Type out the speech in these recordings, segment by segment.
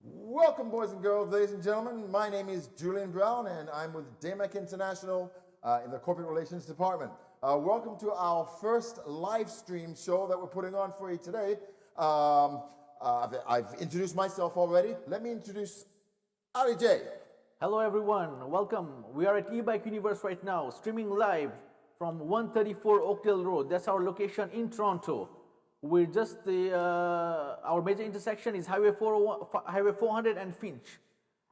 Welcome, boys and girls, ladies and gentlemen. My name is Julian Brown, and I'm with Daymak International in the Corporate Relations Department. Welcome to our first live stream show that we're putting on for you today. I've introduced myself already. Let me introduce Ali J. Hello everyone, welcome. We are at eBike Universe right now, streaming live from 134 Oakdale Road. That's our location in Toronto. We're just our major intersection is Highway 400 and Finch.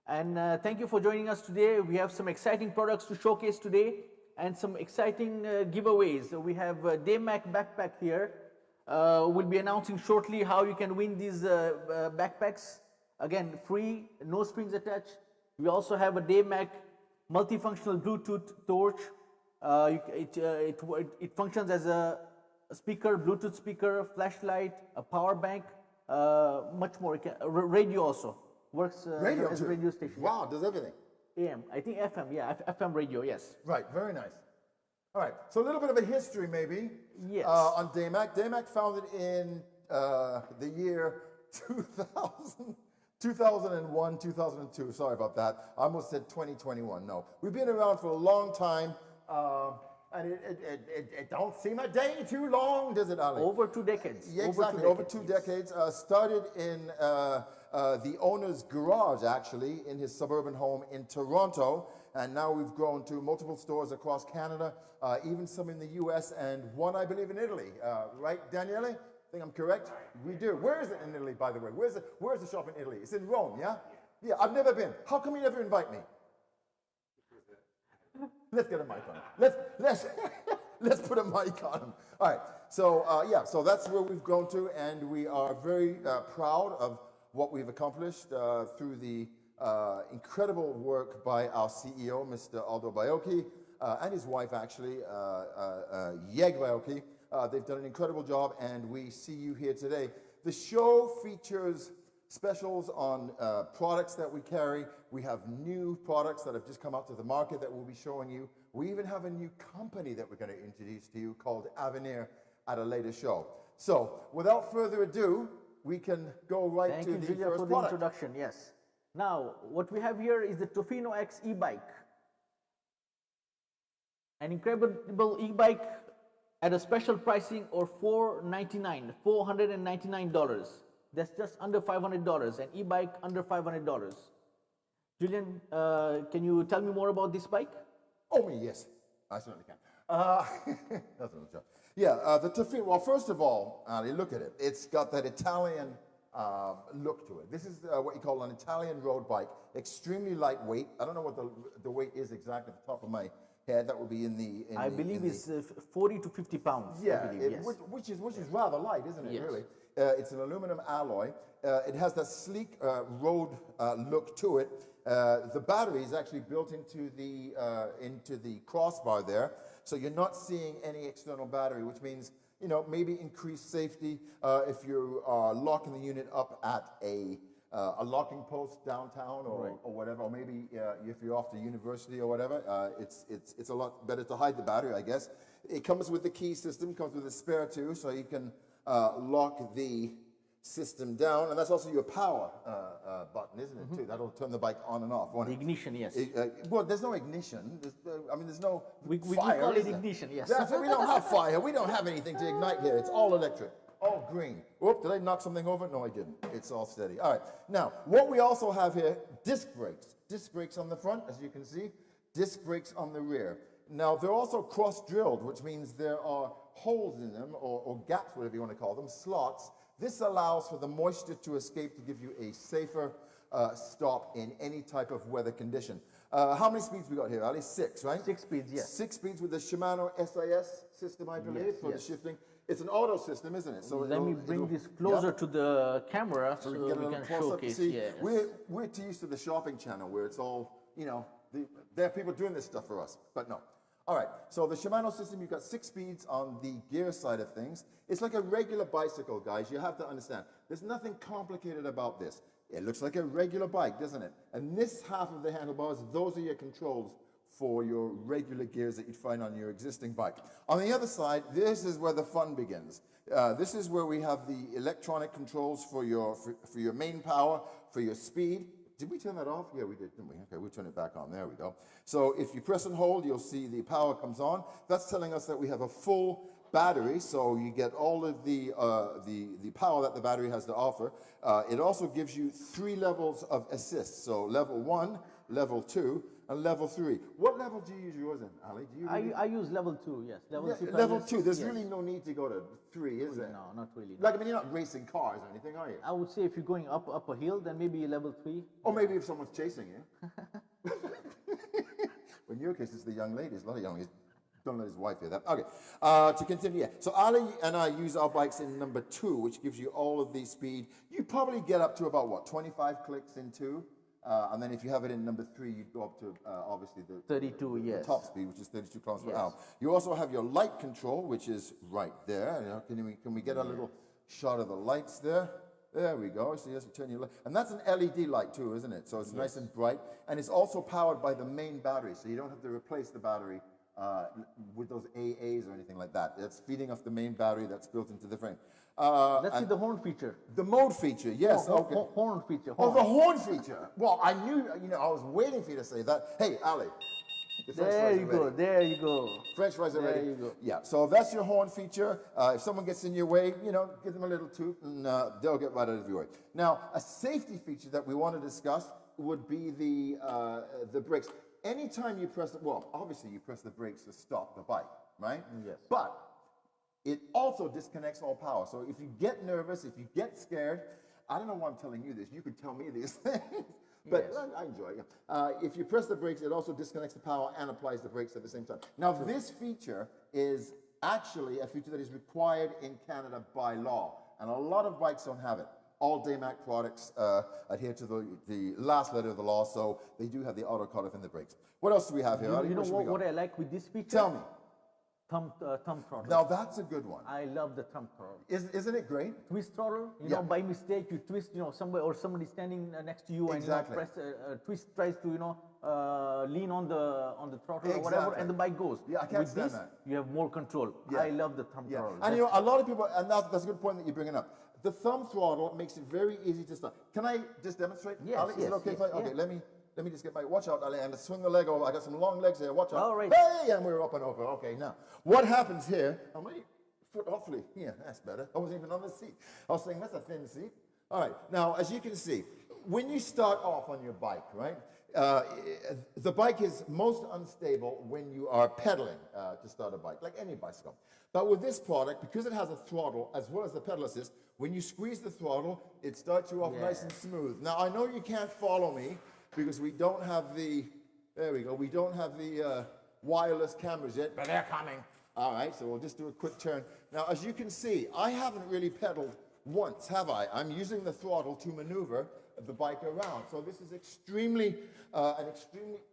And thank you for joining us today. We have some exciting products to showcase today and some exciting giveaways. We have Daymak backpack here. We'll be announcing shortly how you can win these backpacks. Again, free, no strings attached. We also have a Daymak multifunctional Bluetooth torch. It functions as a speaker, Bluetooth speaker, flashlight, a power bank, much more. Radio also works as a radio station. Wow, does everything. AM, I think FM, yeah, FM radio, yes. Right, very nice. All right, so a little bit of a history maybe. Yes. On Daymak. Daymak founded in the year 2001, 2002. Sorry about that. I almost said 2021. No, we've been around for a long time. And it don't seem a day too long, does it, Ali? Over 2 decades. Yeah, exactly, over two decades. Started in the owner's garage, actually, in his suburban home in Toronto. And now we've grown to multiple stores across Canada, even some in the US, and one, I believe, in Italy. Right, Daniele? I think I'm correct? We do. Where is it in Italy, by the way? Where's the shop in Italy? It's in Rome, yeah? Yeah, I've never been. How come you never invite me? Let's get a mic on him. Let's put a mic on him. All right. So yeah. So that's where we've grown to, and we are very proud of what we've accomplished through the incredible work by our CEO, Mr. Aldo Baiocchi, and his wife, actually, Yeg Baiocchi. They've done an incredible job, and we see you here today. The show features specials on products that we carry. We have new products that have just come out to the market that we'll be showing you. We even have a new company that we're going to introduce to you called Avenir at a later show. So without further ado, we can go right to the first product. For the introduction, yes. Now, what we have here is the Tofino X e-bike. An incredible e-bike at a special pricing of $499. That's just under $500, an e-bike under $500. Julian, can you tell me more about this bike? Oh, me, yes. I certainly can. That's another job. Yeah, the Tofino, well, first of all, Ali, look at it. It's got that Italian look to it. This is what you call an Italian road bike, extremely lightweight. I don't know what the weight is exactly at the top of my head. That would be in the... I believe it's 40 to 50 pounds. Yeah, I believe, yes. which is rather light, isn't it, yes. Really? It's an aluminum alloy. It has that sleek road look to it. The battery is actually built into the crossbar there, so you're not seeing any external battery, which means, you know, maybe increased safety if you are locking the unit up at a locking post downtown or whatever, or maybe if you're off to university or whatever. It's a lot better to hide the battery, I guess. It comes with the key system, comes with a spare too, so you can lock the system down, and that's also your power button, isn't it, too? That'll turn the bike on and off. The ignition, yes. Well, there's no ignition. There's no we fire. Call it ignition, yes. That's it. We don't have fire. We don't have anything to ignite here. It's all electric, all green. Whoop, did I knock something over? No, I didn't. It's all steady. All right. Now, what we also have here, disc brakes. Disc brakes on the front, as you can see. Disc brakes on the rear. Now, they're also cross-drilled, which means there are holes in them, or gaps, whatever you want to call them, slots. This allows for the moisture to escape to give you a safer stop in any type of weather condition. How many speeds we got here, Ali? 6, right? 6 speeds, yes. 6 speeds with the Shimano SIS system, I believe, for the shifting. It's an auto system, isn't it? So let me bring this closer to the camera so we can showcase. Yes. We're too used to the shopping channel where it's all, you know, there are people doing this stuff for us, but no. All right, so the Shimano system, you've got 6 speeds on the gear side of things. It's like a regular bicycle, guys. You have to understand. There's nothing complicated about this. It looks like a regular bike, doesn't it? And this half of the handlebars, those are your controls for your regular gears that you'd find on your existing bike. On the other side, this is where the fun begins. This is where we have the electronic controls for your main power, for your speed. Did we turn that off? Yeah, we did, didn't we? Okay, we'll turn it back on. There we go. So if you press and hold, you'll see the power comes on. That's telling us that we have a full battery, so you get all of the power that the battery has to offer. It also gives you 3 levels of assist. So level 1, level 2, and level 3. What level do you use yours in, Ali? Do you I use level 2, yes. Level 2. There's really no need to go to 3, is there? No, not really. Like, I mean, you're not racing cars or anything, are you? I would say if you're going up a hill, then maybe level 3. Or maybe if someone's chasing you. In your case, it's the young ladies. A lot of young ladies. Don't let his wife hear that. Okay, to continue, yeah. So Ali and I use our bikes in number 2, which gives you all of the speed. You probably get up to about, what, 25 clicks in 2? And then if you have it in number 3, you'd go up to, obviously, the 32, yes. The top speed, which is 32 kilometers per Yes. hour. You also have your light control, which is right there. You know, can we get a little shot of the lights there? There we go. So you have to turn your light. And that's an LED light too, isn't it? So it's nice and bright. And it's also powered by the main battery, so you don't have to replace the battery with those AAs or anything like that. It's feeding off the main battery that's built into the frame. Let's see the horn feature. The mode feature, yes. Okay. Horn feature. Oh, the horn feature. Well, I knew, I was waiting for you to say that. Hey, Ali. The French There fries you are go, ready. there you go. French fries are ready. There you go. Yeah, so that's your horn feature. If someone gets in your way, give them a little toot and they'll get right out of your way. Now, a safety feature that we want to discuss would be the brakes. Anytime you press, obviously you press the brakes to stop the bike, right? Yes. But it also disconnects all power. So if you get nervous, if you get scared, I don't know why I'm telling you this. You could tell me these things. But Yes. I enjoy it. If you press the brakes, it also disconnects the power and applies the brakes at the same time. Now, this feature is actually a feature that is required in Canada by law, and a lot of bikes don't have it. All Daymak products adhere to the last letter of the law, so they do have the auto cutoff in the brakes. What else do we have here? You know what I like with this feature? Tell me. Thumb throttle. Now, that's a good one. I love the thumb throttle. Isn't it great? Twist throttle, Yeah. know, by mistake you twist, somebody standing next to you Exactly. and twist tries to, lean on the throttle or whatever, Exactly. and the bike goes. Yeah, I can't With stand this, that. you have more control. Yeah. I love the thumb Yeah, throttle. and a lot of people, and that's a good point that you're bringing up. The thumb throttle makes it very easy to start. Can I just demonstrate? Yes, Ali, is yes, it okay if I? yes, Okay, yeah. let me just get my, watch out, Ali, and swing the leg over. I got some long legs here, watch out. All right. Hey, and we're up and over. Okay, now, what happens here, my foot awfully, yeah, that's better. I wasn't even on the seat. I was saying, that's a thin seat. All right, now, as you can see, when you start off on your bike, right, the bike is most unstable when you are pedaling to start a bike, like any bicycle. But with this product, because it has a throttle as well as the pedal assist, when you squeeze the throttle, it starts you off nice and smooth. Now, I know you can't follow me because we don't have the, there we go, we don't have the wireless cameras yet, but they're coming. All right, so we'll just do a quick turn. Now, as you can see, I haven't really pedaled once, have I? I'm using the throttle to maneuver the bike around. So this is an extremely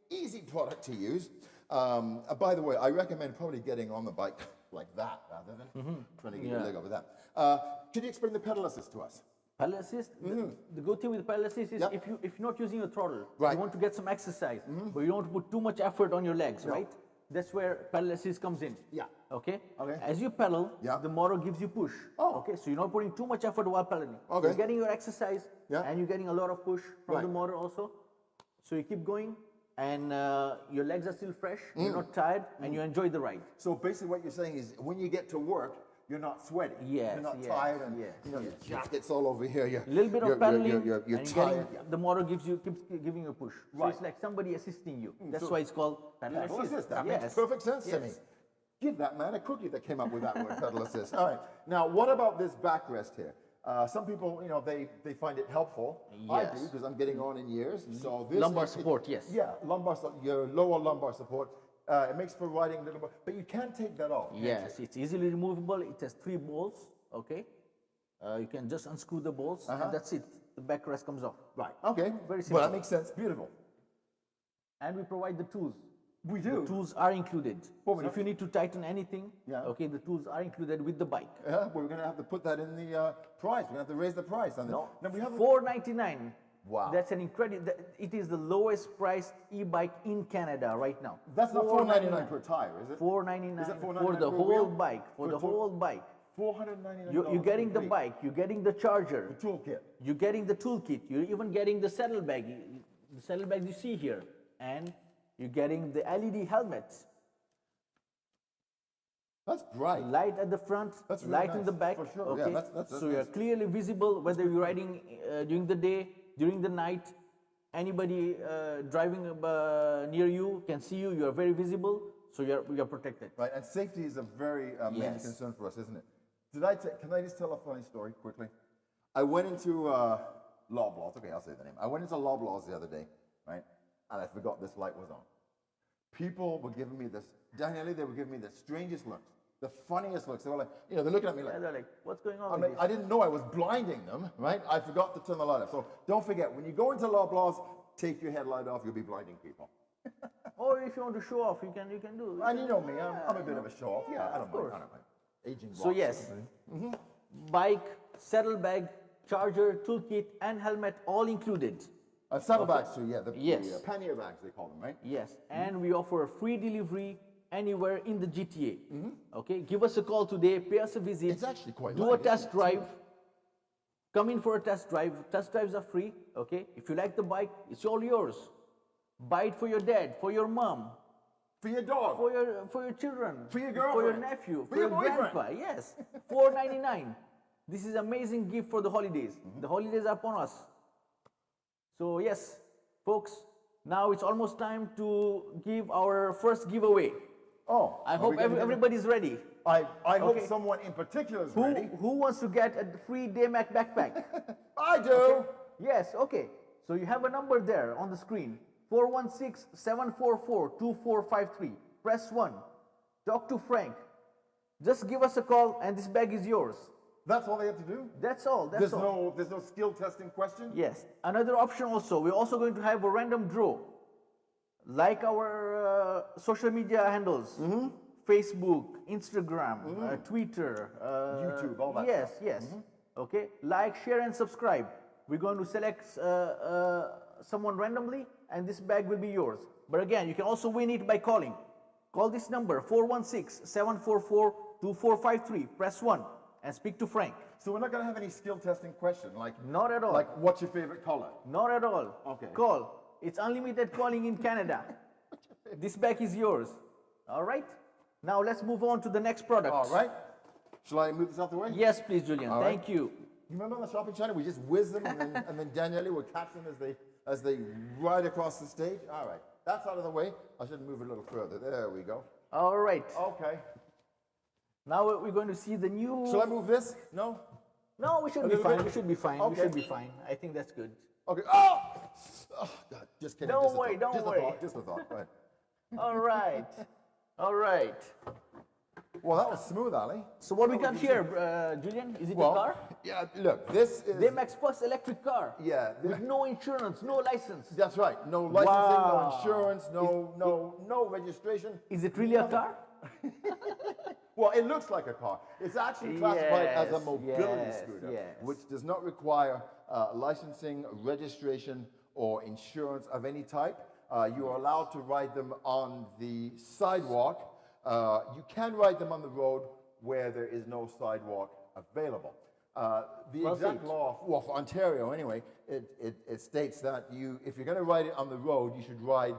easy product to use. By the way, I recommend probably getting on the bike like that rather than trying to get your leg over that. Could you explain the pedal assist to us? Pedal assist, the good thing with pedal assist is if you're not using a throttle, Right. you want to get some exercise, but you don't want to put too much effort on your legs, right? That's where pedal assist comes in. Yeah. Okay? Okay. As you pedal, Yeah. the motor gives you push. Oh. Okay, so you're not putting too much effort while pedaling. Okay. You're getting your exercise and you're getting a lot of push from Right. the motor also. So you keep going and your legs are still fresh, you're not tired, and you enjoy the ride. So basically what you're saying is when you get to work, you're not sweaty. Yes, You're not yes, tired and yes, your jacket's all over here. A little bit of pedaling, You're and tired. the motor keeps giving you a push. So Right. it's like somebody assisting you. That's so why it's called pedal Pedal assist. assist. That Yes. makes perfect sense to me. Yes. Give that man a cookie that came up with that word, pedal assist. All right. Now, what about this backrest here? Some people, they find it helpful. I do Yes. because I'm getting on in years. So this Lumbar is- support, yes. Yeah, your lower lumbar support. It makes for riding a little bit, but you can't take that off. Yes, it's easily removable. It has 3 bolts, okay? You can just unscrew the bolts, and that's it. The backrest comes off. Right. Okay. Very Well, simple. that makes sense. Beautiful. And we provide the tools. We do. The tools are included. Oh, So if you need to tighten anything, Yeah. okay, the tools are included with the bike. Yeah, we're going to have to put that in the price. We're going to have to raise the price on it. No, we have $4.99. Wow. That's an incredible. It is the lowest priced e-bike in Canada right now. That's not $4.99 per tire, is it? $4.99 Is it for $4.99 the per whole wheel? bike. For the whole bike. $499. You're getting the bike. You're getting the charger. The toolkit. You're getting the toolkit. You're even getting the saddlebag. The saddlebags you see here, and you're getting the LED helmets. That's bright. Light at the front, That's really light nice, in the back. for sure. Okay? Yeah, that's so you're nice. clearly visible whether you're riding during the day, during the night. Anybody driving near you can see you. You are very visible, so you're protected. Right, and safety is a very major Yes. concern for us, isn't it? Can I just tell a funny story quickly? I went into Loblaws. Okay, I'll say the name. I went into Loblaws the other day, right? And I forgot this light was on. People were giving me this, Danielle, they were giving me the strangest looks, the funniest looks. They were like, they're looking at me like, And they're like, what's going on? I with mean, this? I didn't know I was blinding them, right? I forgot to turn the light off. So don't forget, when you go into Loblaws, take your headlight off, you'll be blinding people. Or if you want to show off, you can do. And you know me, I'm a bit of a show-off. Yeah, I don't course. mind. Aging So rocks, yes, right? bike, saddlebag, charger, toolkit, and helmet all included. Saddlebags too, yeah. Yes. The pannier bags, they call them, right? Yes, and we offer free delivery anywhere in the GTA. Okay, give us a call today, pay us a visit. It's actually quite do light, a test drive. Come in for a test drive. Test drives are free. Okay, if you like the bike, it's all yours. Buy it for your dad, for your mom, For your dog. for your children, For your for your girlfriend. nephew, For for your your boyfriend. grandpa. Yes, $4.99. This is amazing gift for the holidays. The holidays are upon us. So yes, folks, now it's almost time to give our first giveaway. Oh, I are hope we gonna give it- everybody's ready. I hope Okay. someone in particular is Who ready. who wants to get a free Daymak backpack? I do. Yes, okay. So you have a number there on the screen. 416-744-2453. Press 1. Talk to Frank. Just give us a call and this bag is yours. That's all they have to do? That's all. That's all. There's no skill testing question? Yes. Another option also, we're also going to have a random draw. Like our social media handles. Facebook, Instagram, Twitter. YouTube, all that Yes, stuff. yes. Okay. Like, share, and subscribe. We're going to select someone randomly, and this bag will be yours. But again, you can also win it by calling. Call this number, 416-744-2453. Press 1 and speak to Frank. So we're not going to have any skill testing question, like Not at all. like what's your favorite color? Not at all. Okay. Call. It's unlimited calling in Canada. This bag is yours. All right? Now let's move on to the next product. All right. Shall I move this out the way? Yes, please, Julian. All right. Thank you. You remember on the shopping channel, we just whiz them and then Danielle would catch them as they ride across the stage? All right. That's out of the way. I should move it a little further. There we go. All right. Okay. Now we're going to see the new. Shall I move this? No? No, we should A be little fine. bit? We should be fine. We Okay. should be fine. I think that's good. Okay. Oh! Oh, God. Just kidding. Don't Just a worry, thought. don't Just a worry. thought. Just a thought. Right. All right. All right. Well, that was smooth, Ali. So what we got here, Julian? Is it a car? Yeah, look, this is... Daymak's first electric car. Yeah. With no insurance, no license. That's right. No licensing, Wow. no insurance, no registration. Is it really a car? Well, it looks like a car. It's actually classified as a Yes, mobility yes, scooter, yes. which does not require licensing, registration, or insurance of any type. You are allowed to ride them on the sidewalk. You can ride them on the road where there is no sidewalk available. The Well exact said. law, well, for Ontario anyway, it states that if you're going to ride it on the road, you should ride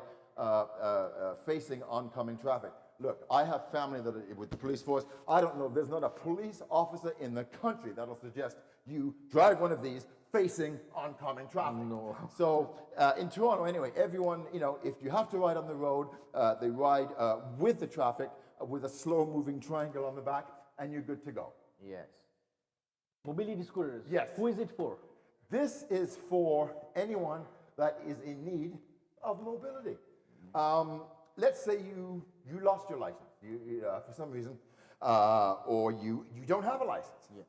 facing oncoming traffic. Look, I have family that are with the police force. I don't know, there's not a police officer in the country that'll suggest you drive one of these facing oncoming traffic. No. So in Toronto anyway, everyone, if you have to ride on the road, they ride with the traffic with a slow moving triangle on the back and you're good to go. Yes. Mobility scooters. Yes. Who is it for? This is for anyone that is in need of mobility. Let's say you lost your license for some reason, or you don't have a license. Yeah.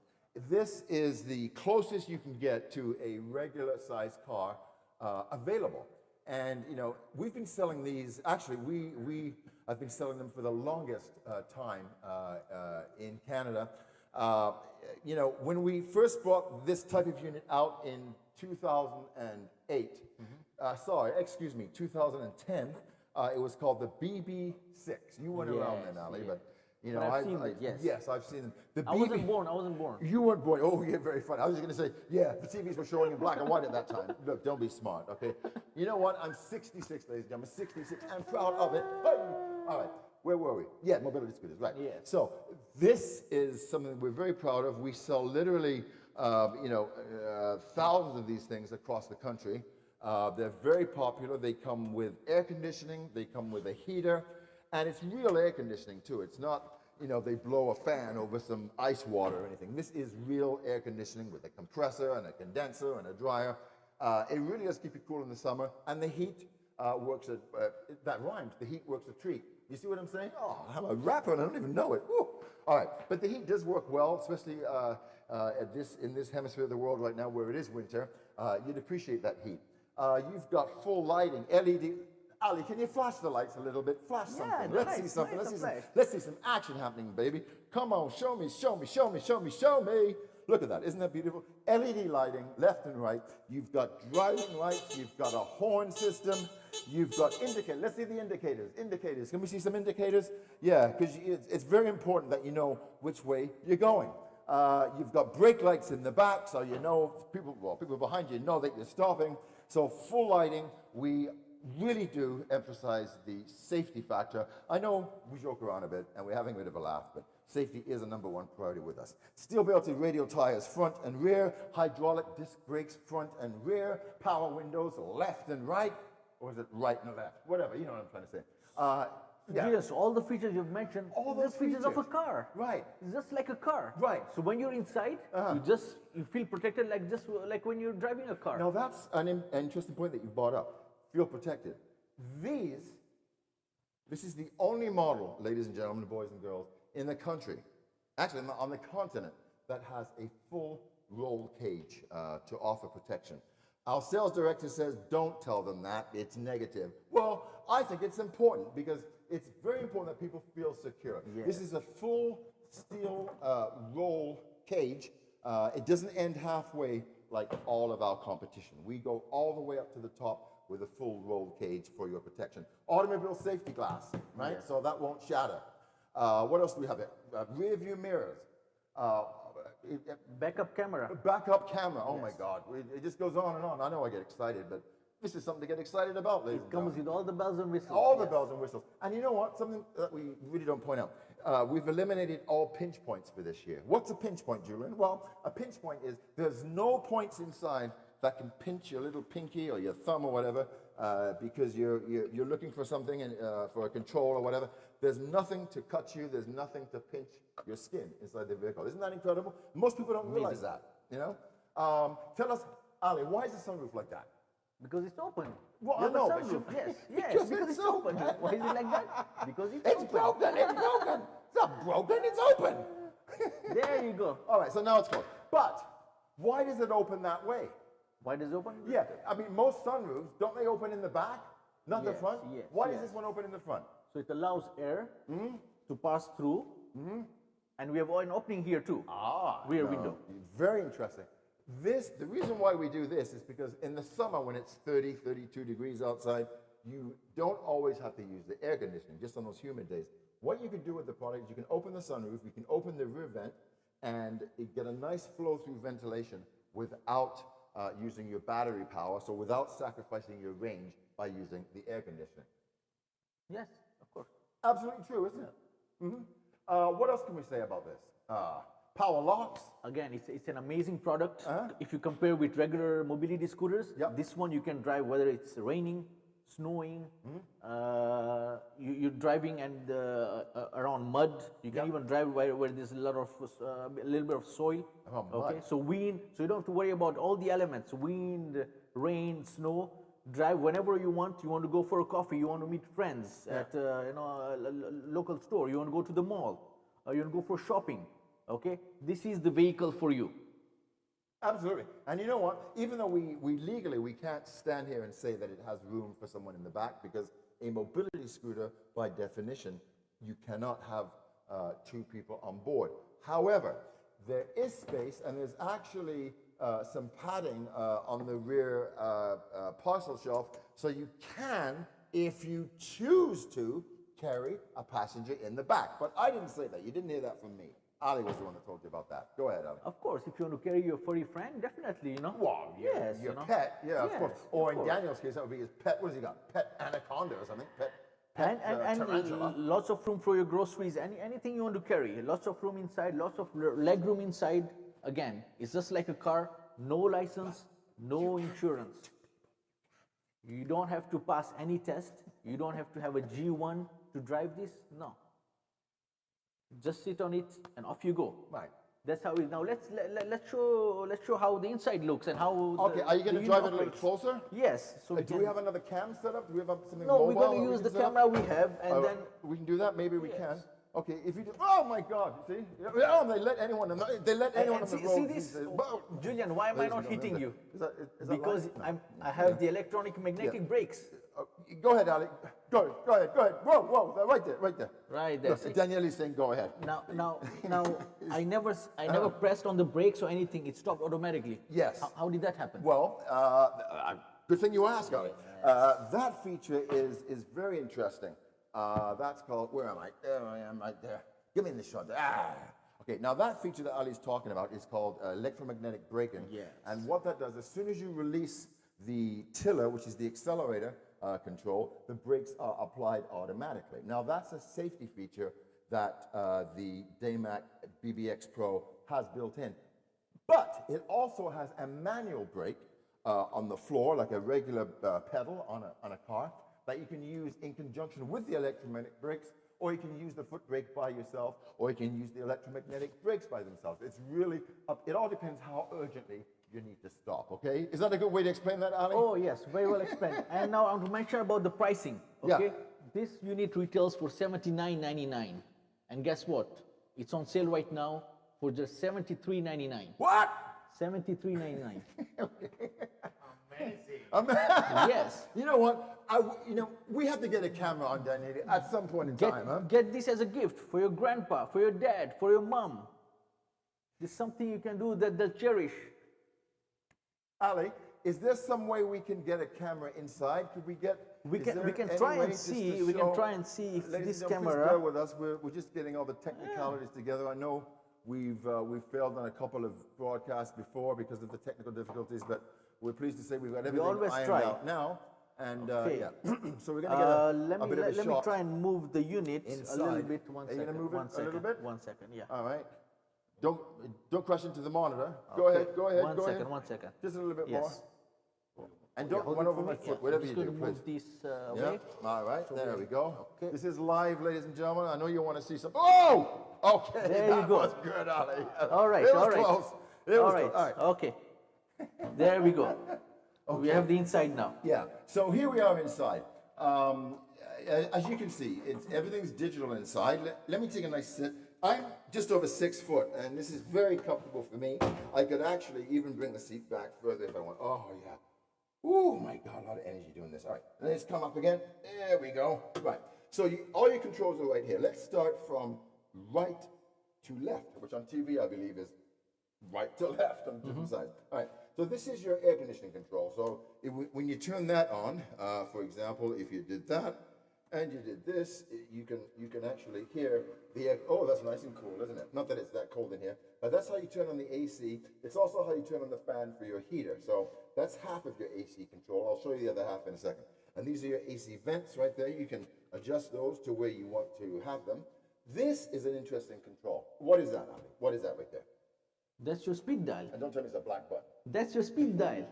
This is the closest you can get to a regular sized car available. And we've been selling these. Actually, we have been selling them for the longest time in Canada. You know, when we first brought this type of unit out in 2008, sorry, excuse me, 2010, it was called the BB6. You weren't around then, Ali, but you know, I've seen it, yes. Yes, I've seen them. The I wasn't born. You weren't born. Oh, yeah, very funny. I was just going to say, yeah, the TVs were showing in black and white at that time. Look, don't be smart, okay? You know what? I'm 66, ladies and gentlemen, 66. I'm proud of it. Hey! All right, where were we? Yeah, mobility scooters, right. Yeah. So this is something we're very proud of. We sell literally, thousands of these things across the country. They're very popular. They come with air conditioning. They come with a heater. And it's real air conditioning, too. It's not, you know, they blow a fan over some ice water or anything. This is real air conditioning with a compressor and a condenser and a dryer. It really does keep you cool in the summer. And the heat works that rhymes. The heat works a treat. You see what I'm saying? Oh, I'm a rapper and I don't even know it. Woo. All right. But the heat does work well, especially in this hemisphere of the world right now where it is winter. You'd appreciate that heat. You've got full lighting, LED. Ali, can you flash the lights a little bit? Flash something. Let's see something. Let's see some action happening, baby. Come on, show me. Look at that. Isn't that beautiful? LED lighting, left and right. You've got driving lights. You've got a horn system. You've got indicators. Let's see the indicators. Indicators. Can we see some indicators? Yeah, because it's very important that you know which way you're going. You've got brake lights in the back, so you know people behind you know that you're stopping. So full lighting. We really do emphasize the safety factor. I know we joke around a bit and we're having a bit of a laugh, but safety is a #1 priority with us. Steel belted radial tires front and rear, hydraulic disc brakes front and rear, power windows left and right, or is it right and left? Whatever, you know what I'm trying to say. Yes, all the features you've mentioned, all the those features of a car. Right. It's just like a car. Right. So when you're inside, you feel protected like when you're driving a car. Now that's an interesting point that you brought up. Feel protected. This is the only model, ladies and gentlemen, boys and girls, in the country, actually on the continent, that has a full roll cage to offer protection. Our sales director says, don't tell them that, it's negative. Well, I think it's important because it's very important that people feel secure. Yes. This is a full steel roll cage. It doesn't end halfway like all of our competition. We go all the way up to the top with a full roll cage for your protection. Automobile safety glass, right? Yeah. So that won't shatter. What else do we have? Rear view mirrors. Backup camera. Backup camera. Oh my God. It just goes on and on. I know I get excited, but this is something to get excited about, ladies and gentlemen. It comes with all the bells and whistles. All the bells and whistles. And you know what? Something that we really don't point out. We've eliminated all pinch points for this year. What's a pinch point, Julian? Well, a pinch point is there's no points inside that can pinch your little pinky or your thumb or whatever because you're looking for something for a control or whatever. There's nothing to cut you. There's nothing to pinch your skin inside the vehicle. Isn't that incredible? Most people don't realize that, you know? Tell us, Ali, why is the sunroof like that? Because it's open. Well, I know, but yes, because it's open. Why is it like that? Because it's open. Broken, it's broken. It's not broken, it's open. There you go. All right, so now it's closed. But why does it open that way? Why does it open? Yeah, I mean, most sunroofs, don't they open in the back, not the front? Yes. Why does this one open in the front? So it allows air to pass through, and we have an opening here too. Rear window. Very interesting. The reason why we do this is because in the summer when it's 30, 32 degrees outside, you don't always have to use the air conditioning, just on those humid days. What you can do with the product is you can open the sunroof, you can open the rear vent, and you get a nice flow-through ventilation without using your battery power, so without sacrificing your range by using the air conditioning. Yes, of course. Absolutely true, isn't it? What else can we say about this? Power locks. Again, it's an amazing product. If you compare with regular mobility scooters, this one you can drive whether it's raining, snowing, you're driving and around mud. You can even drive where there's a little bit of soil. Okay, so wind. So you don't have to worry about all the elements: wind, rain, snow. Drive whenever you want. You want to go for a coffee. You want to meet friends at a local store. You want to go to the mall. You want to go for shopping. Okay, this is the vehicle for you. Absolutely. And you know what? Even though we legally, we can't stand here and say that it has room for someone in the back, because a mobility scooter, by definition, you cannot have 2 people on board. However, there is space, and there's actually some padding on the rear parcel shelf, so you can, if you choose to, carry a passenger in the back. But I didn't say that. You didn't hear that from me. Ali was the one that told you about that. Go ahead, Ali. Of course, if you want to carry your furry friend, definitely, you know. Well, yes, your you know. pet, yeah, of Yes, course. of Or in course. Daniel's case, that would be his pet. What has he got? Pet anaconda or something? Pet And tarantula. lots of room for your groceries, anything you want to carry. Lots of room inside, lots of leg room inside. Again, it's just like a car, no license, no insurance. You don't have to pass any test. You don't have to have a G1 to drive this. No. Just sit on it and off you go. Right. That's how it. Now let's show how the inside looks and how. Okay, are you going to drive it a little closer? Yes. So Do we have another cam set up? Do we have something No, mobile? we're going that to we use can the set up? camera we have, and then We can do that? Maybe we Yes. can. Okay, if you do, oh my God, see? Oh, they let anyone, they let anyone on the road. see this, Julian. Why am I not hitting you? Is that Because live? No. I have the electronic magnetic brakes. Go ahead, Ali. Go ahead. Whoa, right there. Right there. Look, see? Danielle is saying go ahead. Now, I never pressed on the brakes or anything. It stopped automatically. Yes. How did that happen? Well, good thing you asked, Ali. That feature is very interesting. That's called, where am I? There I am, right there. Give me the shot. Okay, now that feature that Ali's talking about is called electromagnetic braking. Yes. And what that does, as soon as you release the tiller, which is the accelerator control, the brakes are applied automatically. Now that's a safety feature that the Daymak BBX Pro has built in. But it also has a manual brake on the floor, like a regular pedal on a car, that you can use in conjunction with the electromagnetic brakes, or you can use the foot brake by yourself, or you can use the electromagnetic brakes by themselves. It's really, it all depends how urgently you need to stop, okay? Is that a good way to explain that, Ali? Oh yes, very well explained. And now I want to mention about the pricing. Okay, Yeah. this unit retails for $79.99, and guess what? It's on sale right now for just $73.99. What? $73.99. Amazing. Yes. You know what? We have to get a camera on Daniel at some point in time, huh? Get this as a gift for your grandpa, for your dad, for your mom. It's something you can do that they'll cherish. Ali, is there some way we can get a camera inside? Could we get? We is can there any try way and just to see. We show- can try and see if Ladies this and gentlemen, camera. please bear with us. We're just getting all the technicalities together. I know we've failed on a couple of broadcasts before because of the technical difficulties, but we're pleased to say we've got everything always ironed try. out now. And Okay. yeah, so we're gonna get a bit of a Let me shot. try and move the unit a little inside. bit. One Are you second. gonna move it one a little second, bit? 1 second. Yeah. All right. Don't crush into the monitor. Go Okay. ahead. Go ahead. One go second, ahead. 1 second. Just a little bit Yes. more. And Yeah, don't hold run it over for my me. foot. Yeah. Whatever I'm you just do, going to please. move this Yeah. away. All right. There we go. Okay. This is live, ladies and gentlemen. I know you want to see some. Oh! Okay. There you that go. was good, Ali. All right. It was all right. close. It all was right. close. All right. Okay. There we go. We have the inside now. Yeah. So here we are inside. As you can see, everything's digital inside. Let me take a nice sit. I'm just over 6 foot, and this is very comfortable for me. I could actually even bring the seat back further if I want. Oh, yeah. Oh, my God, a lot of energy doing this. All right, let's come up again. There we go. Right. So all your controls are right here. Let's start from right to left, which on TV, I believe, is right to left on different sides. All right. So this is your air conditioning control. So when you turn that on, for example, if you did that, and you did this, you can actually hear the air. Oh, that's nice and cool, isn't it? Not that it's that cold in here, but that's how you turn on the AC. It's also how you turn on the fan for your heater. So that's half of your AC control. I'll show you the other half in a second. And these are your AC vents right there. You can adjust those to where you want to have them. This is an interesting control. What is that, Ali? What is that right there? That's your speed dial. And don't tell me it's a black button. That's your speed dial.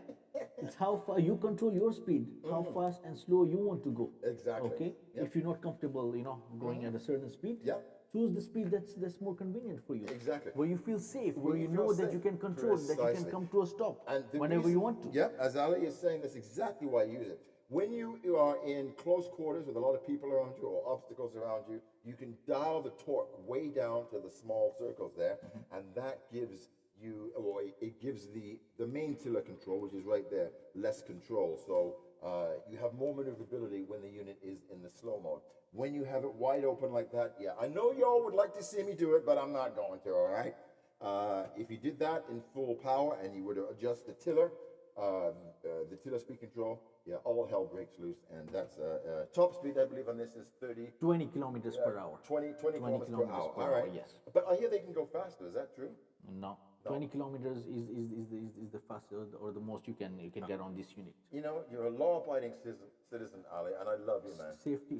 It's how far you control your speed, how fast and slow you want to go. Exactly. Okay. Yep. If you're not comfortable, going at a certain speed, Yep. choose the speed that's more convenient for you. Exactly. Where you feel safe, Where where you you feel know that safe. you can control, that you Precisely. can come to a stop And the whenever reason- you want to. Yep, as Ali is saying, that's exactly why you use it. When you are in close quarters with a lot of people around you or obstacles around you, you can dial the torque way down to the small circles there, and that gives you, or it gives the main tiller control, which is right there, less control. So you have more maneuverability when the unit is in the slow mode. When you have it wide open like that, yeah, I know y'all would like to see me do it, but I'm not going to, all right? If you did that in full power and you were to adjust the tiller speed control, yeah, all hell breaks loose. And that's top speed, I believe, on this is 20 kilometers per hour. 20 kilometers per hour. Per All right. hour, yes. But I hear they can go faster. Is that true? No. 20 kilometers is the fastest or the most you can get on this unit. You know, you're a law-abiding citizen, Ali, and I love you, man. Safety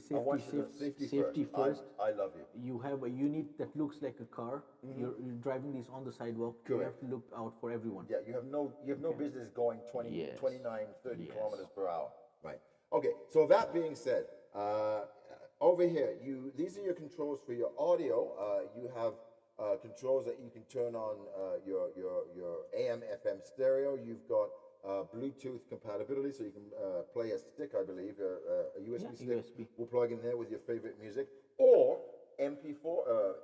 first. I love you. You have a unit that looks like a car. You're driving this on the sidewalk. Correct. You have to look out for everyone. Yeah, you have no business going 20, Yes. 29, 30 Yes. kilometers per hour. Right. Okay. So that being said, over here, these are your controls for your audio. You have controls that you can turn on your AM FM stereo. You've got Bluetooth compatibility, so you can play a stick, I believe, a USB stick. USB. Will plug in there with your favorite music, or MP4,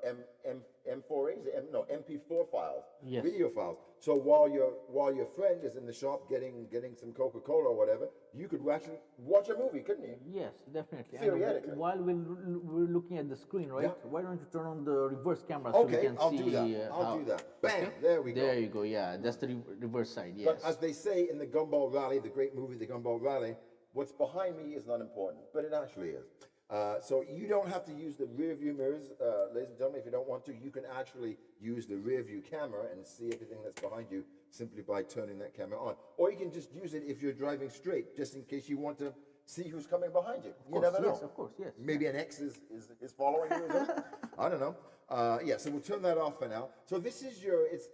M4As, MP4 files, Yes. video files. So while your friend is in the shop getting some Coca-Cola or whatever, you could actually watch a movie, couldn't you? Yes, definitely. Theoretically. And while we're looking at the screen, right? Yeah. Why don't you turn on the reverse camera so we Okay, can I'll see do that. I'll do that. Bam! Okay. There we go. There you go. Yeah, that's the reverse side. Yes. But as they say in the Gumball Rally, the great movie, the Gumball Rally, what's behind me is not important, but it actually is. So you don't have to use the rear view mirrors, ladies and gentlemen. If you don't want to, you can actually use the rear view camera and see everything that's behind you simply by turning that camera on. Or you can just use it if you're driving straight, just in case you want to see who's coming behind you. You never know. Yes, of course, yes. Maybe an X is following you. Is it? I don't know. Yeah, so we'll turn that off for now. So this is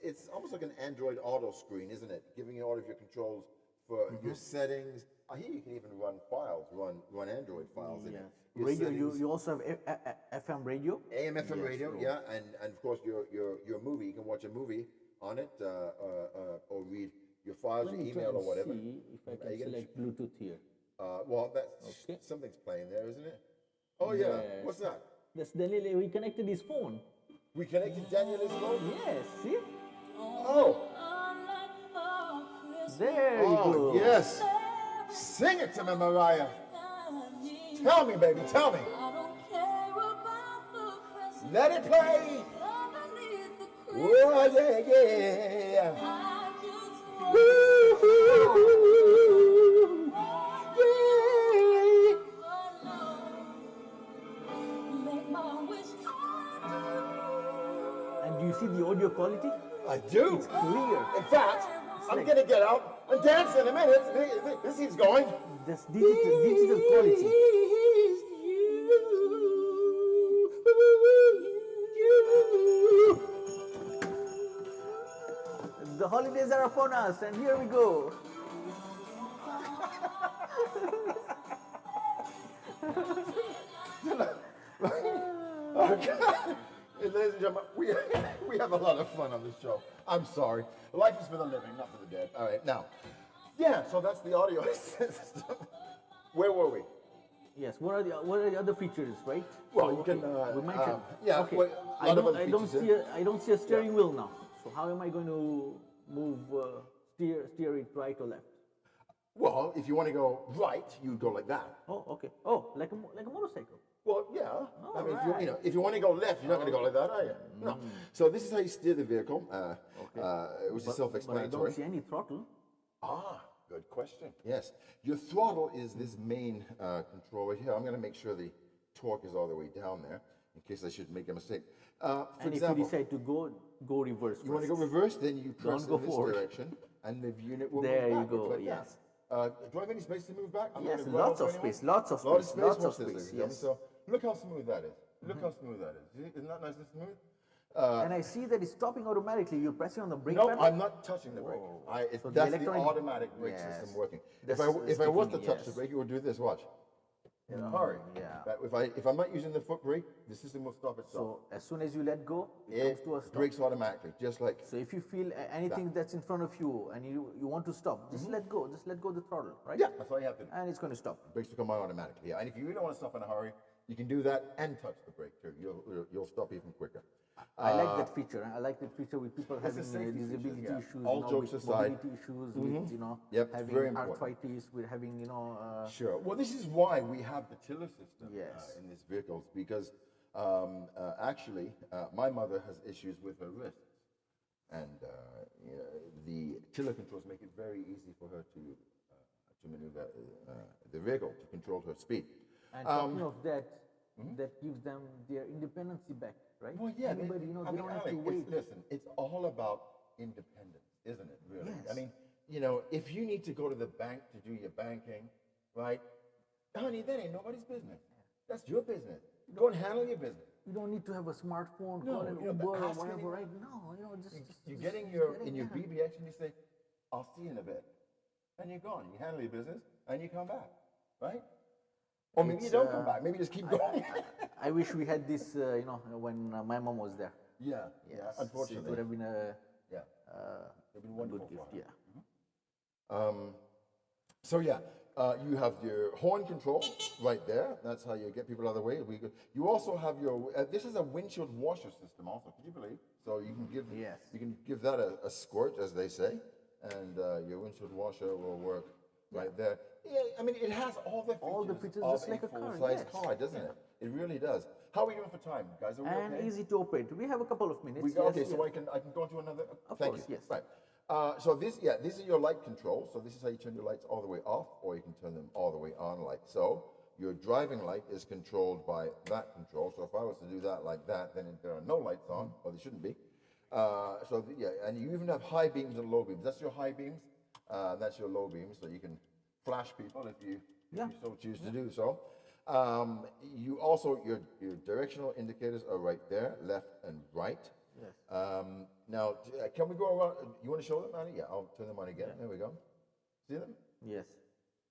it's almost like an Android Auto screen, isn't it? Giving you all of your controls for your settings. I hear you can even run files, run Android files in it. Your Radio. settings. You also have FM radio. AM, FM Yes, radio, so- yeah, and of course your movie. You can watch a movie on it, or read your files, Let your me email, try or whatever. and see if I Are can you gonna select Bluetooth here. Well, that's Okay. something's playing there, isn't it? Oh yeah. Yes. What's that? That's Daniel. We connected his phone. We connected Daniel's phone. Yes. See? Oh. There you Oh go. yes. Sing it to me, Mariah. Tell me, baby. Tell me. Let it play. Oh yeah, yeah. Woo-hoo. Yeah. And do you see the audio quality? I do. It's clear. In fact, I'm like- gonna get out and dance in a minute. This is going. That's digital quality. The holidays are upon us, and here we go. Okay. Ladies and gentlemen, we have a lot of fun on this show. I'm sorry. Life is for the living, not for the dead. All right, now, yeah. So that's the audio system. Where were we? Yes. What are the other features, right? Well, So, you can, we mentioned. yeah, Okay. well, a lot of other I don't features, see I don't see a steering wheel now. So how am I going to move steer it right or left? Well, if you want to go right, you go like that. Oh, okay. Oh, like a motorcycle. Well, yeah. I mean, Alright. if you want to go left, you're not going to go like that, are you? No. So this is how you steer the vehicle, which is But I self-explanatory. don't see any throttle. Ah, good question. Yes, your throttle is this main control right here. I'm going to make sure the torque is all the way down there in case I should make a mistake. For And example, if you decide to go reverse, you want to go reverse, then you press go in this forward. direction, and the unit will There move you back. go, Like yes. that. Do I have any space to move back? I'm not Yes, gonna run lots over of anyone. space, lots of Lot space, of lots space. of Watch this, ladies space, and gentlemen. yes. So look how smooth that is. Look how smooth that is. Isn't that nice and smooth? And I see that it's stopping automatically. You're pressing on the brake No, pedal. I'm not touching the brake. Whoa. So the That's the electronic- automatic brake Yes. system working. That's If I was to sticking, touch the yes. brake, it would do this. Watch. In a hurry. yeah. But if I'm not using the foot brake, the system will stop itself. So as soon as you let go, it comes to a stop. brakes automatically, just like. So if you feel anything that's in front of you and you want to stop, just let go. Just let go the throttle, right? Yeah, that's all you have to do. And it's going to stop. Brakes will come on automatically. Yeah, and if you really want to stop in a hurry, you can do that and touch the brake too. You'll stop even quicker. I like that feature. I like that feature with people having safety features, disability yeah. issues, All jokes with aside. mobility issues, with Yep, having very important. arthritis, with having Sure. Well, this is why we have the tiller system Yes. in these vehicles, because actually my mother has issues with her wrists. And you know, the tiller controls make it very easy for her to maneuver the vehicle, to control her speed. And talking of that, that gives them their independence back, right? Well, yeah, Anybody, you know, they don't have to Alec, wait. listen, it's all about independence, isn't it, really? Yes. I mean, you know, if you need to go to the bank to do your banking, right, honey, that ain't nobody's business. That's your business. Go and handle your business. You don't need to have a smartphone, No, call an you know, Uber or ask whatever, anyone. right? No, you know, just You just get in your BBX and you say, I'll see you in a bit. And you're gone. You handle your business and you come back, right? Or maybe you don't come back. Maybe you just keep going. I wish we had this, you know, when my mom was there. Yeah, Yes, unfortunately. it would have been a, Yeah. It'd been wonderful good for gift. her. Yeah. So yeah, you have your horn control right there. That's how you get people out of the way. You also have your. This is a windshield washer system. Also, could you believe? So you can give you can give that a squirt, as they say, and your windshield washer will work right there. Yeah, I mean it has all the features just of like a a car, full-size yes. car, doesn't it? It really does. How are we doing for time, guys? Are we And okay? easy to operate. We have a couple of minutes. Okay, yes, so I can go into another. Of Thank course, you. yes. Right. So these are your light controls. So this is how you turn your lights all the way off, or you can turn them all the way on, like so. Your driving light is controlled by that control. So if I was to do that like that, then there are no lights on, or they shouldn't be. And you even have high beams and low beams. That's your high beams. That's your low beams. So you can flash people if you so choose to do so. You also your directional indicators are right there, left and right. Yes. Now, can we go around? You want to show them, Annie? Yeah, I'll turn them on again. There we go. See them? Yes.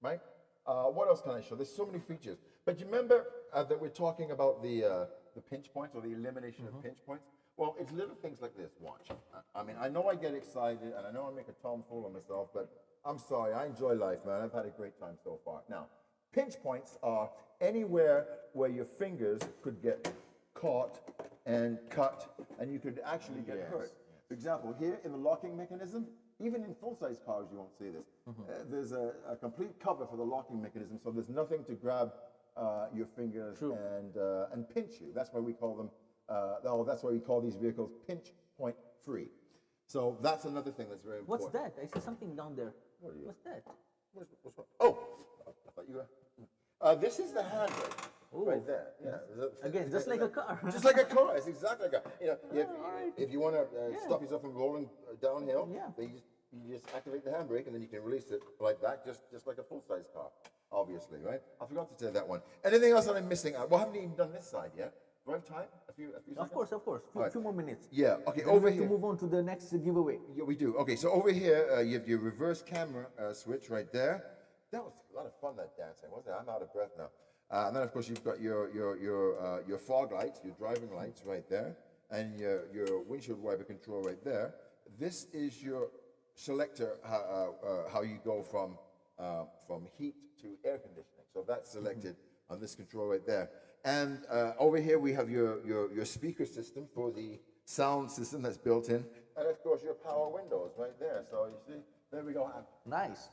Right? What else can I show? There's so many features. But you remember that we're talking about the pinch points or the elimination of pinch points? Well, it's little things like this. Watch. I mean, I know I get excited and I know I make a tomfool of myself, but I'm sorry. I enjoy life, man. I've had a great time so far. Now, pinch points are anywhere where your fingers could get caught and cut, and you could actually get hurt. For example, here in the locking mechanism, even in full-size cars, you won't see this. There's a complete cover for the locking mechanism, so there's nothing to grab your fingers and pinch you. That's why we call them. That's why we call these vehicles pinch point free. So that's another thing that's very important. What's that? I see something down there. What's that? What's what? Oh, I thought you were. This is the handbrake. Right there. Yeah. Again, just like a car. Just like a car. It's exactly like a car. You know, if you want to stop yourself from rolling downhill, then you just activate the handbrake and then you can release it like that, just like a full-size car, obviously, right? I forgot to say that one. Anything else that I'm missing? Well, I haven't even done this side yet. Do I have time? A few seconds? Of course. A few more minutes. Yeah. Okay. Then Over we have here. to move on to the next giveaway. Yeah, we do. Okay. So over here, you have your reverse camera switch right there. That was a lot of fun, that dancing, wasn't it? I'm out of breath now. And then, of course, you've got your fog lights, your driving lights right there, and your windshield wiper control right there. This is your selector, how you go from heat to air conditioning. So that's selected on this control right there. And over here we have your speaker system for the sound system that's built in, and of course your power windows right there. So you see, there we go. Nice.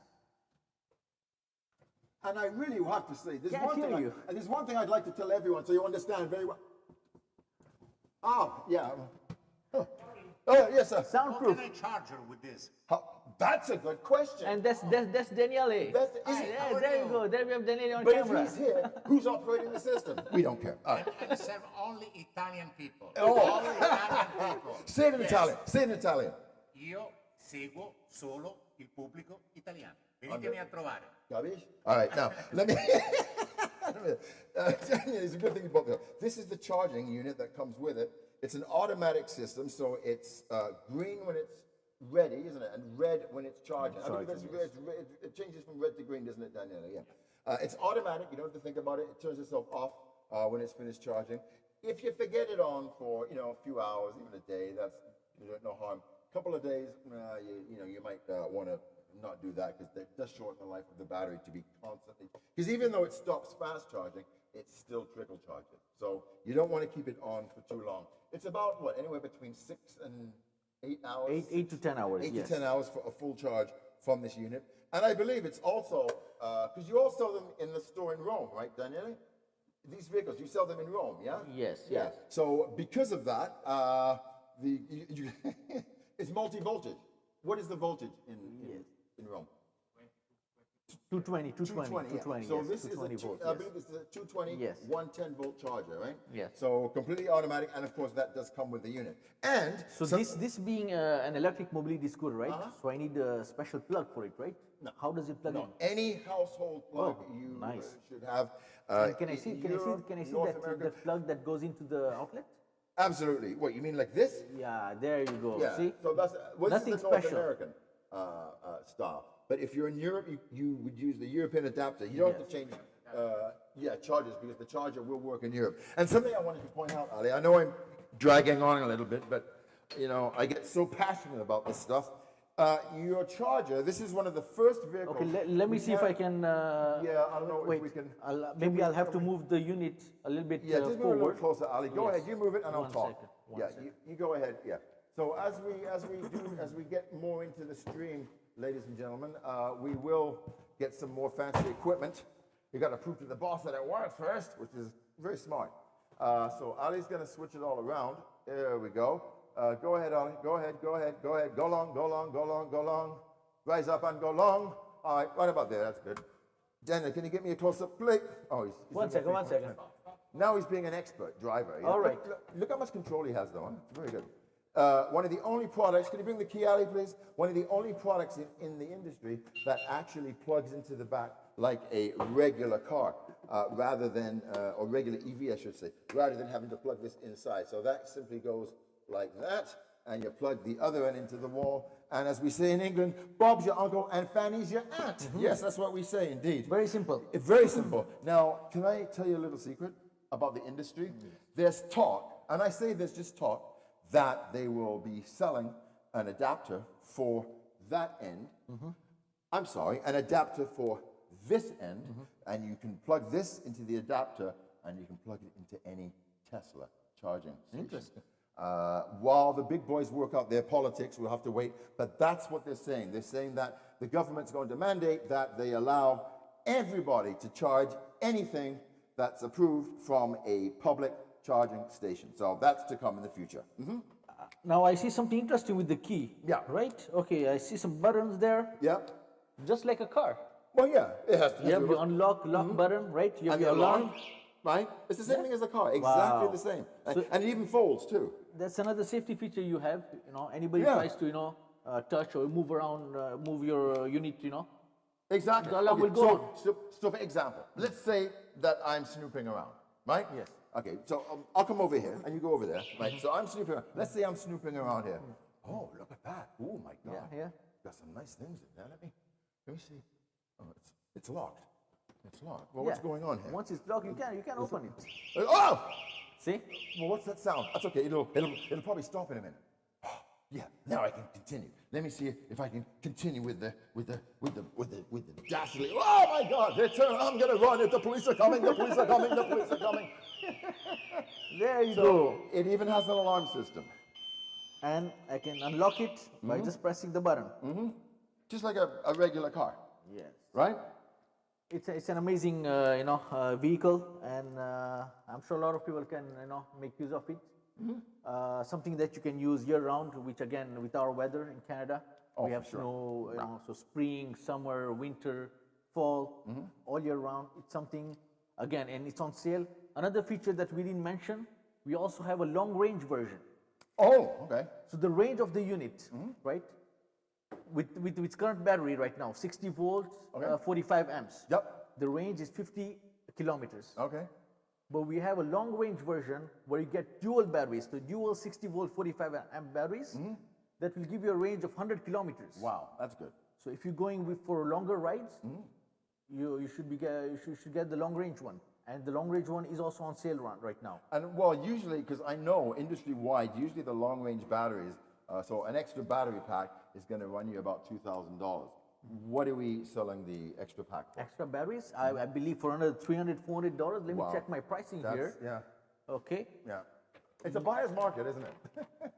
And I really have to say, there's one thing I'd like to tell everyone so you understand very well. Oh, yeah. Oh, yes, sir. Soundproof. How can I charge her with this? That's a good question. And that's Daniele. There you go. There we have Daniele on But camera. if he's here, who's operating the system? We don't care. All right. I serve only Italian people. Oh. Only Italian people. Say it in Italian. Say it in Italian. Io seguo solo il pubblico italiano. Venitemi a trovare. Gabish? All right, now, let me... it's a good thing about this. This is the charging unit that comes with it. It's an automatic system, so it's green when it's ready, isn't it? And red when it's charging. I believe it changes from red to green, doesn't it, Daniela? Yeah. It's automatic. You don't have to think about it. It turns itself off when it's finished charging. If you forget it on for, a few hours, even a day, that's no harm. A couple of days, you might want to not do that because it does shorten the life of the battery to be constantly. Because even though it stops fast charging, it's still trickle charging. So you don't want to keep it on for too long. It's about anywhere between 6 and 8 hours. 8 to 10 hours. 8 yes. to 10 hours for a full charge from this unit. And I believe it's also because you all sell them in the store in Rome, right, Daniele? These vehicles, you sell them in Rome, yeah? Yes. Yeah. Yes. So because of that, It's multi-voltage. What is the voltage in Rome? 220, 220, yeah. So yes, this is 220 a volts, I yes. believe this is a 220, Yes. 110-volt charger, right? Yes. So completely automatic, and of course that does come with the unit. And So this being an electric mobility scooter, right? So I need a special plug for it, right? No. How does it plug in? any household plug you nice. should have. And can I see North that America? that plug that goes into the outlet? Absolutely. What you mean, like this? Yeah, there you go. Yeah. See? So that's Nothing this is the North special. American style. But if you're in Europe, you would use the European adapter. You don't have to change chargers, because the charger will work in Europe. And something I wanted to point out, Ali, I know I'm dragging on a little bit, but I get so passionate about this stuff. Your charger, this is one of the first vehicles. Okay, let me see if I can. Yeah, I don't know wait, if we can. maybe I'll have to move the unit a little bit Yeah, just move it a forward. little closer, Ali. Go ahead, you move it, and I'll One talk. second, one Yeah, second. you go ahead. Yeah. So as we get more into the stream, ladies and gentlemen, we will get some more fancy equipment. You got to prove to the boss that it works first, which is very smart. So Ali's going to switch it all around. There we go. Go ahead, Ali. Go ahead. Go long. Rise up and go long. All right, right about there. That's good. Daniel, can you get me a close-up plate? Oh, he's One second. now he's being an expert driver. All right. Look how much control he has, though. Huh? It's very good. One of the only products, can you bring the key, Ali, please? One of the only products in the industry that actually plugs into the back like a regular car, rather than, or regular EV, I should say, rather than having to plug this inside. So that simply goes like that, and you plug the other end into the wall. And as we say in England, Bob's your uncle and Fanny's your aunt. Yes, that's what we say, indeed. Very simple. It's very simple. Now, can I tell you a little secret about the industry? There's talk, and I say there's just talk, that they will be selling an adapter for that end. I'm sorry, an adapter for this end, and you can plug this into the adapter, and you can plug it into any Tesla charging station. Interesting. While the big boys work out their politics, we'll have to wait, but that's what they're saying. They're saying that the government's going to mandate that they allow everybody to charge anything that's approved from a public charging station. So that's to come in the future. Now I see something interesting with the key. Yeah. Right? Okay, I see some buttons there, Yeah. just like a car. Well, yeah, it has to. You have your unlock button, right? You have And the your alarm. right? It's the same thing as a car, exactly Wow. the same. And, So- and it even folds too. That's another safety feature you have. Anybody Yeah. tries to touch or move around, move your unit, Exactly. The alarm will go on. So for example, let's say that I'm snooping around, right? Yes. Okay, so I'll come over here and you go over there, right? So I'm snooping around. Let's say I'm snooping around here. Oh, look at that. Oh my God. Yeah. Got some nice things in there. Let me see. Oh, it's locked. It's locked. Well, Yeah. what's going on here? Once it's locked, you can open it. Oh! See? Well, what's that sound? That's okay. It'll probably stop in a minute. Yeah. Now I can continue. Let me see if I can continue with the dastardly. Oh my God! They're turning. I'm gonna run. If the police are coming, the police are coming. The police are coming. There you So go. it even has an alarm system, And I can unlock it by just pressing the button. just like a regular car, Yes. right? It's an amazing vehicle, and I'm sure a lot of people can make use of it. Something that you can use year round, which again with our weather in Canada, we for have sure. snow, so spring, summer, winter, fall, all year round. It's something again, and it's on sale. Another feature that we didn't mention, we also have a long range version. Oh, okay. So the range of the unit, right? With its current battery right now, 60 volts, 45 amps. Yep. The range is 50 kilometers. Okay. But we have a long range version where you get dual batteries, so dual 60 volt 45 amp batteries that will give you a range of 100 kilometers. Wow, that's good. So if you're going for longer rides, you should get the long range one. And the long range one is also on sale right now. And well, usually, because I know industry-wide, usually the long-range batteries, so an extra battery pack is going to run you about $2,000. What are we selling the extra pack for? Extra batteries, I believe for another $300, $400. Let me Wow. check my pricing here. Yeah, Okay. yeah. It's a buyer's market, isn't it?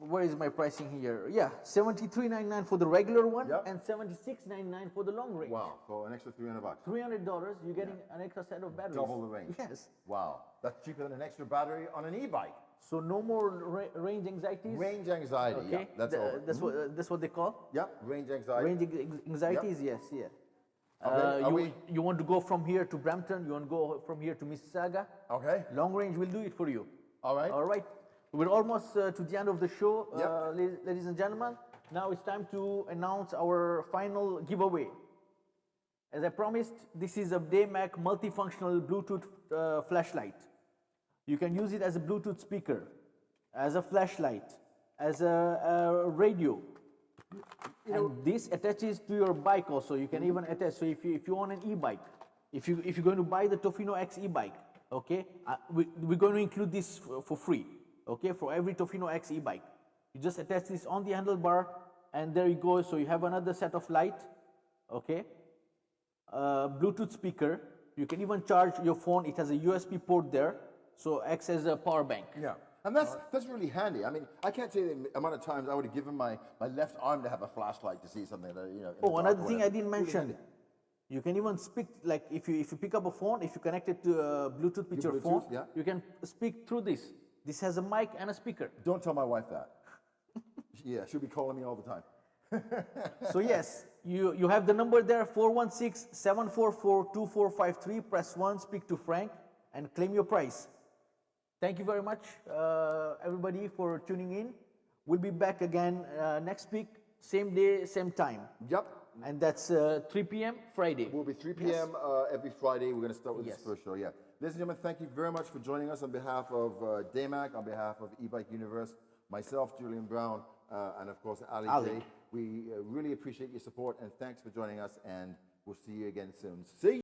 Where is my pricing here? Yeah, $73.99 for the regular one Yep. and $76.99 for the long range. Wow, so an extra $300. $300, you're getting an extra set of batteries. Double the range. Yes. Wow, that's cheaper than an extra battery on an e-bike. So no more range anxieties. Range anxiety. Okay, Yeah, that's over. That's what they call. Yeah, range anxiety. Anxieties. Yes, yeah. Okay, You want to go from here to Brampton? You want to go from here to Mississauga? Okay. Long range will do it for you. All right. All right. We're almost to the end of the show, Yep. ladies and gentlemen. Now it's time to announce our final giveaway. As I promised, this is a Daymak multifunctional Bluetooth flashlight. You can use it as a Bluetooth speaker, as a flashlight, as a radio. And this attaches to your bike also. You can even attach. So if you own an e-bike, if you're going to buy the Tofino X e-bike, okay, we're going to include this for free, okay, for every Tofino X e-bike. You just attach this on the handlebar, and there you go. So you have another set of light, okay, Bluetooth speaker. You can even charge your phone. It has a USB port there, so acts as a power bank. Yeah. And that's really handy. I mean, I can't tell you the amount of times I would have given my left arm to have a flashlight to see something that, you know. Oh, another thing I didn't mention. You can even speak, like if you pick up a phone, if you connect it to Bluetooth with your phone, yeah. you can speak through this. This has a mic and a speaker. Don't tell my wife that. Yeah, she'll be calling me all the time. So yes, you have the number there, 416-744-2453. Press 1, speak to Frank, and claim your prize. Thank you very much, everybody, for tuning in. We'll be back again next week, same day, same time. Yep. And that's 3 p.m. Friday. We'll be 3 p.m. Every Friday. We're going to start with Yes. this first show. Yeah. Ladies and gentlemen, thank you very much for joining us on behalf of Daymak, on behalf of eBike Universe, myself, Julian Brown, and of course, Ali J. We really appreciate your support, and thanks for joining us, and we'll see you again soon. See you.